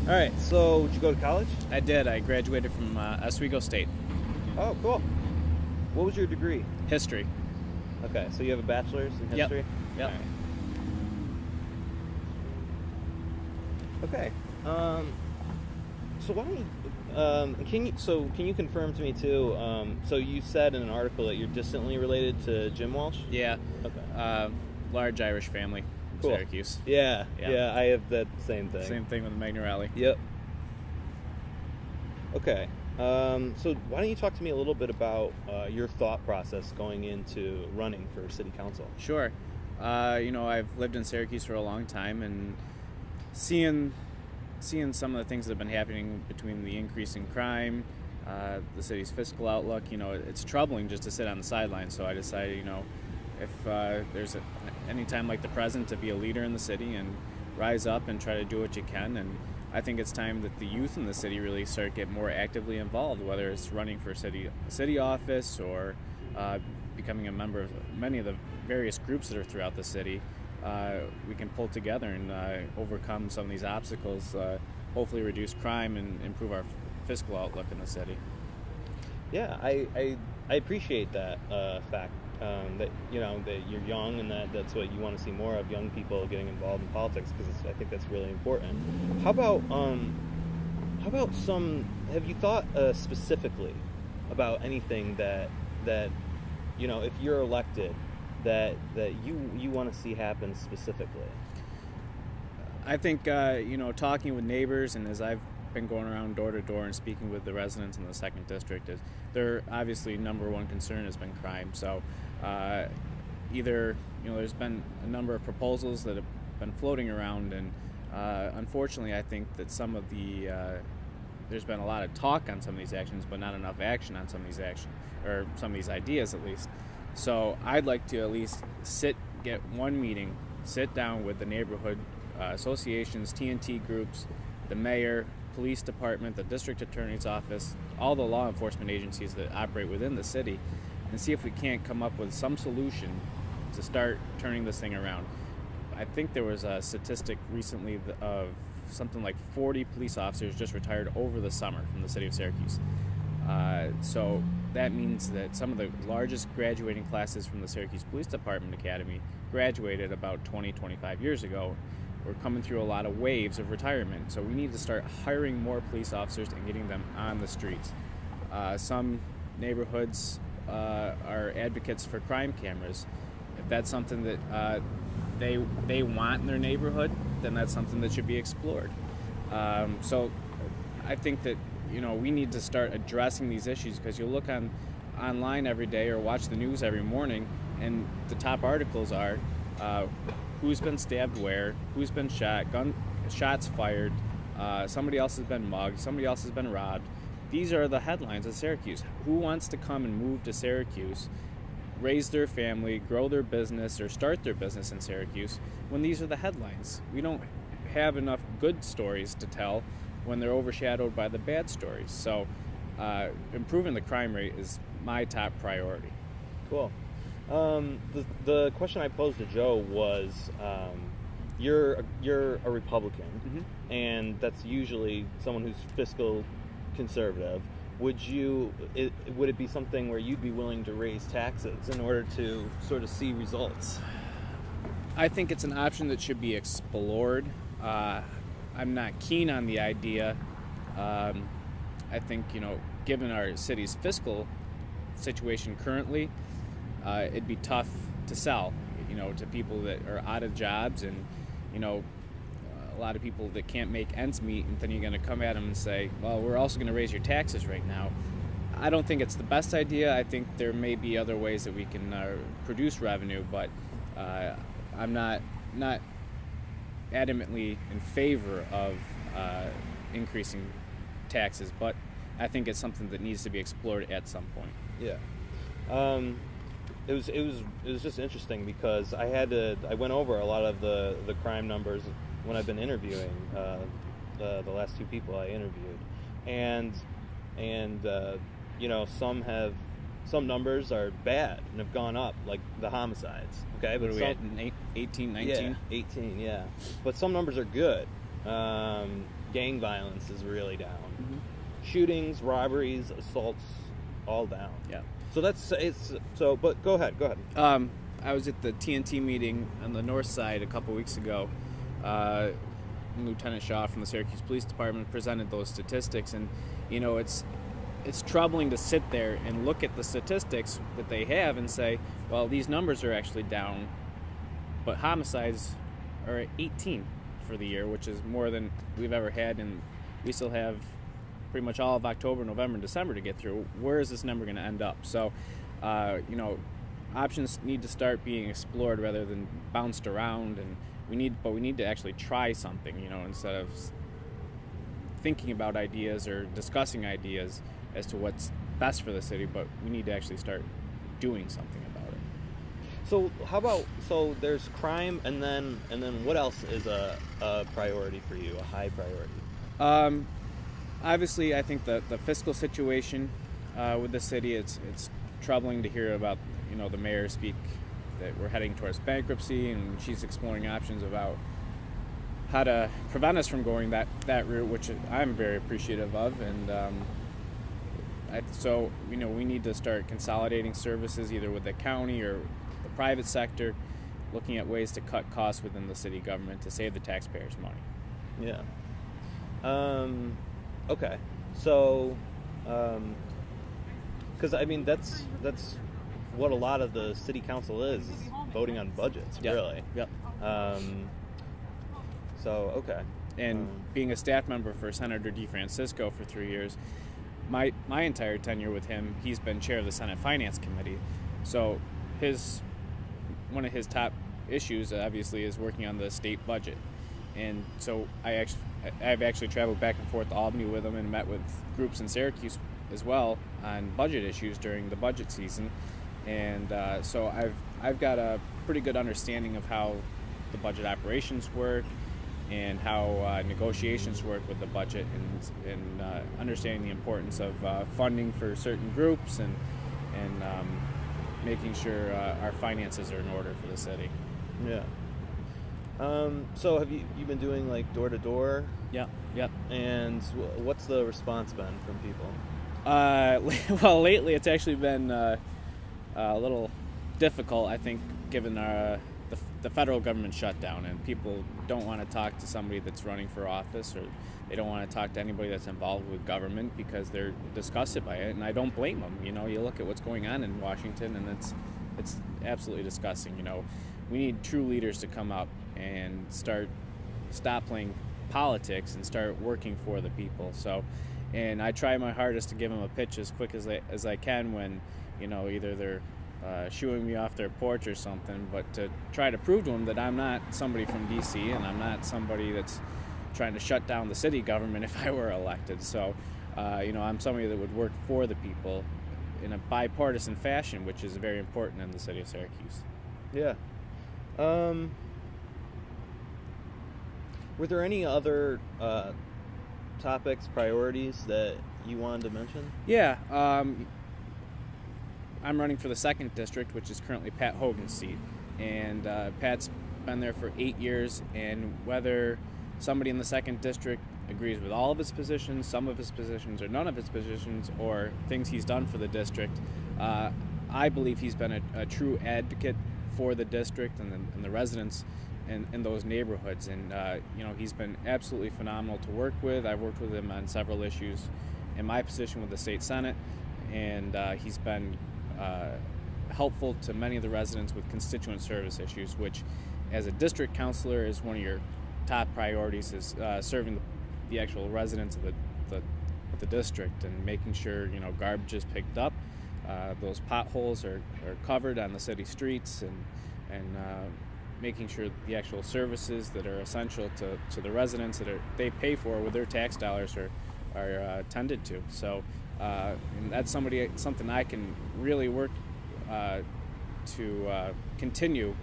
All right, so did you go to college? I did. I graduated from Oswego State. Oh, cool. What was your degree? History. Okay, so you have a bachelor's in history? Yep. All right. Okay. So why don't you, can you confirm to me too, so you said in an article that you're distantly related to Jim Walsh? Yeah. Okay. Large Irish family in Cool. Syracuse. Yeah, I have that same thing. Same thing with the Magna Rally. Yep. Okay. So why don't you talk to me a little bit about your thought process going into running for city council? Sure. I've lived in Syracuse for a long time, and seeing some of the things that have been happening between the increase in crime, the city's fiscal outlook, it's troubling just to sit on the sidelines. So I decided, if there's any time like the present, to be a leader in the city and rise up and try to do what you can. And I think it's time that the youth in the city really start getting more actively involved, whether it's running for city office or becoming a member of many of the various groups that are throughout the city. We can pull together and overcome some of these obstacles, hopefully reduce crime and improve our fiscal outlook in the city. Yeah, I appreciate that fact, that that you're young and that's what you want to see more of, young people getting involved in politics, because I think that's really important. How about have you thought specifically about anything that if you're elected that you want to see happen specifically? I think talking with neighbors, and as I've been going around door to door and speaking with the residents in the 2nd District, is their obviously number one concern has been crime. So either there's been a number of proposals that have been floating around, and unfortunately I think that some of the there's been a lot of talk on some of these actions, but not enough action on some of these actions, or some of these ideas at least. So I'd like to at least get one meeting, sit down with the neighborhood associations, TNT groups, the mayor, police department, the district attorney's office, all the law enforcement agencies that operate within the city, and see if we can't come up with some solution to start turning this thing around. I think there was a statistic recently of something like 40 police officers just retired over the summer from the city of Syracuse. So that means that some of the largest graduating classes from the Syracuse Police Department Academy graduated about 20-25 years ago. We're coming through a lot of waves of retirement, so we need to start hiring more police officers and getting them on the streets. Some neighborhoods are advocates for crime cameras. If that's something that they want in their neighborhood, then that's something that should be explored. So I think that we need to start addressing these issues, because you look online every day or watch the news every morning, and the top articles are who's been stabbed where, who's been shot, shots fired, somebody else has been mugged, somebody else has been robbed. These are the headlines of Syracuse. Who wants to come and move to Syracuse, raise their family, grow their business, or start their business in Syracuse when these are the headlines? We don't have enough good stories to tell when they're overshadowed by the bad stories. So improving the crime rate is my top priority. Cool. The question I posed to Joe was, you're a Republican, Mm-hmm. and that's usually someone who's fiscal conservative. Would it be something where you'd be willing to raise taxes in order to sort of see results? I think it's an option that should be explored. I'm not keen on the idea. I think, given our city's fiscal situation currently, it'd be tough to sell, to people that are out of jobs, and, a lot of people that can't make ends meet, and then you're going to come at them and say, well, we're also going to raise your taxes right now. I don't think it's the best idea. I think there may be other ways that we can produce revenue, but I'm not adamantly in favor of increasing taxes, but I think it's something that needs to be explored at some point. Yeah. It was just interesting, because I went over a lot of the crime numbers when I've been interviewing the last two people I interviewed, and some numbers are bad and have gone up, like the homicides. Okay, but we at 18, 19? Yeah, 18, yeah. But some numbers are good. gang violence is really down. Mm-hmm. Shootings, robberies, assaults, all down. Yeah. So but go ahead. I was at the TNT meeting on the north side a couple weeks ago. Lieutenant Shaw from the Syracuse Police Department presented those statistics, and it's troubling to sit there and look at the statistics that they have and say, well, these numbers are actually down, but homicides are at 18 for the year, which is more than we've ever had, and we still have pretty much all of October, November, and December to get through. Where is this number going to end up? So, options need to start being explored rather than bounced around, and we need to actually try something, instead of thinking about ideas or discussing ideas as to what's best for the city, but we need to actually start doing something about it. So there's crime, and then what else is a priority for you, a high priority? Obviously, I think the fiscal situation with the city, it's troubling to hear about, the mayor speak that we're heading towards bankruptcy, and she's exploring options about how to prevent us from going that route, which I'm very appreciative of. And so we need to start consolidating services either with the county or the private sector, looking at ways to cut costs within the city government to save the taxpayers money. Yeah. Okay. So, because that's what a lot of the city council is voting on budgets, really. Yep. So, okay. And being a staff member for Senator DeFrancisco for 3 years, my entire tenure with him, he's been chair of the Senate Finance Committee. So one of his top issues, obviously, is working on the state budget. And so I've actually traveled back and forth to Albany with him and met with groups in Syracuse as well on budget issues during the budget season. And so I've got a pretty good understanding of how the budget operations work and how negotiations work with the budget, and understanding the importance of funding for certain groups and making sure our finances are in order for the city. Yeah. So have you been doing like door to door? Yeah. Yep. And what's the response been from people? Well, lately it's actually been a little difficult, I think, given the federal government shutdown, and people don't want to talk to somebody that's running for office, or they don't want to talk to anybody that's involved with government because they're disgusted by it, and I don't blame them. You look at what's going on in Washington, and it's absolutely disgusting. We need true leaders to come up and stop playing politics and start working for the people. So, and I try my hardest to give them a pitch as quick as I can when, either they're shooing me off their porch or something, but to try to prove to them that I'm not somebody from D.C. and I'm not somebody that's trying to shut down the city government if I were elected. So, I'm somebody that would work for the people in a bipartisan fashion, which is very important in the city of Syracuse. Yeah. Were there any other topics, priorities that you wanted to mention? Yeah. I'm running for the 2nd District, which is currently Pat Hogan's seat. And Pat's been there for 8 years, and whether somebody in the 2nd District agrees with all of his positions, some of his positions, or none of his positions, or things he's done for the district, I believe he's been a true advocate for the district and the residents in those neighborhoods. And he's been absolutely phenomenal to work with. I've worked with him on several issues in my position with the state senate, and he's been helpful to many of the residents with constituent service issues, which as a district counselor is one of your top priorities, is serving the actual residents of the district and making sure garbage is picked up, those potholes are covered on the city streets, and making sure the actual services that are essential to the residents that they pay for with their tax dollars are tended to. So and that's something I can really work to continue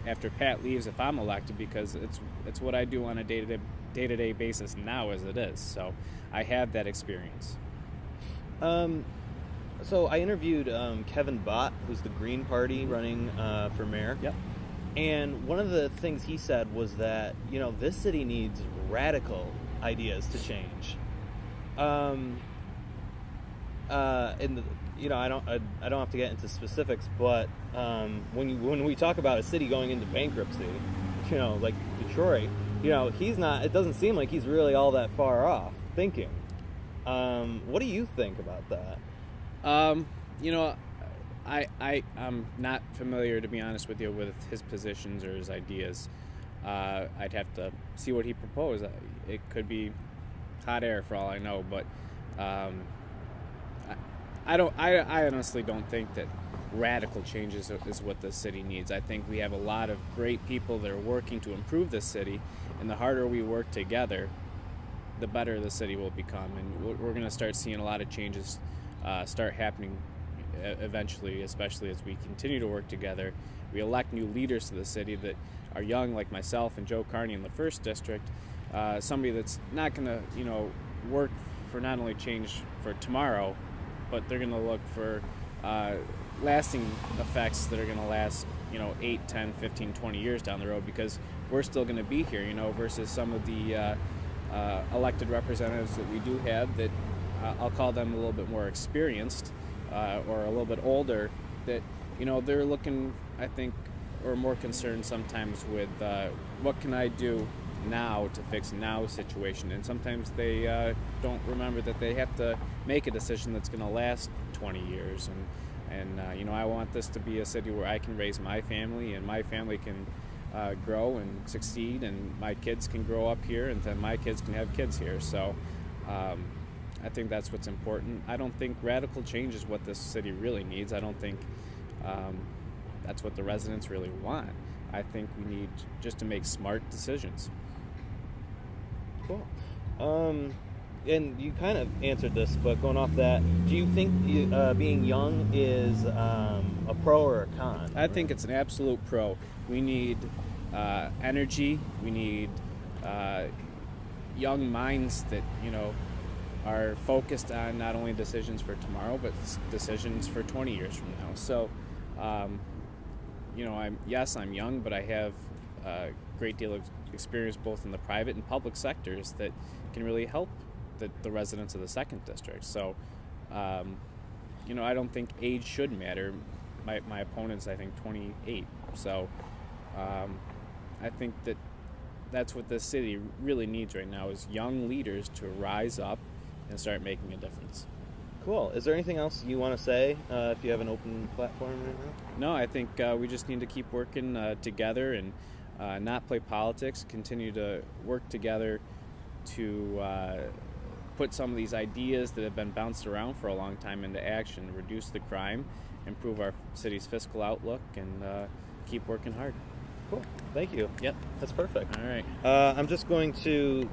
after Pat leaves if I'm elected, because it's what I do on a day-to-day basis now as it is. So I have that experience. So I interviewed Kevin Bott, who's the Green Party running for mayor. Yep. And one of the things he said was that, this city needs radical ideas to change. I don't have to get into specifics, but when we talk about a city going into bankruptcy, like Detroit, it doesn't seem like he's really all that far off thinking. What do you think about that? I'm not familiar, to be honest with you, with his positions or his ideas. I'd have to see what he proposed. It could be hot air for all I know, but I honestly don't think that radical changes is what the city needs. I think we have a lot of great people that are working to improve the city, and the harder we work together, the better the city will become. And we're going to start seeing a lot of changes start happening eventually, especially as we continue to work together. We elect new leaders to the city that are young, like myself and Joe Carney in the 1st District, somebody that's not going to, work for not only change for tomorrow, but they're going to look for lasting effects that are going to last, 8, 10, 15, 20 years down the road, because we're still going to be here, versus some of the elected representatives that we do have that I'll call them a little bit more experienced or a little bit older, that, they're looking, I think, or more concerned sometimes with what can I do now to fix now's situation, and sometimes they don't remember that they have to make a decision that's going to last 20 years, and I want this to be a city where I can raise my family, and my family can grow and succeed, and my kids can grow up here, and then my kids can have kids here. So I think that's what's important. I don't think radical change is what this city really needs. I don't think that's what the residents really want. I think we need just to make smart decisions. Cool. And you kind of answered this, but going off that, do you think being young is a pro or a con? I think it's an absolute pro. We need energy. We need young minds that, are focused on not only decisions for tomorrow, but decisions for 20 years from now. So, I'm young, but I have a great deal of experience both in the private and public sectors that can really help the residents of the 2nd District. So, I don't think age should matter. My opponent's, I think, 28. So, I think that's what this city really needs right now, is young leaders to rise up and start making a difference. Cool. Is there anything else you want to say if you have an open platform right now? No, I think we just need to keep working together and not play politics, continue to work together to put some of these ideas that have been bounced around for a long time into action, reduce the crime, improve our city's fiscal outlook, and keep working hard. Cool. Thank you. Yep. That's perfect. All right. I'm just going to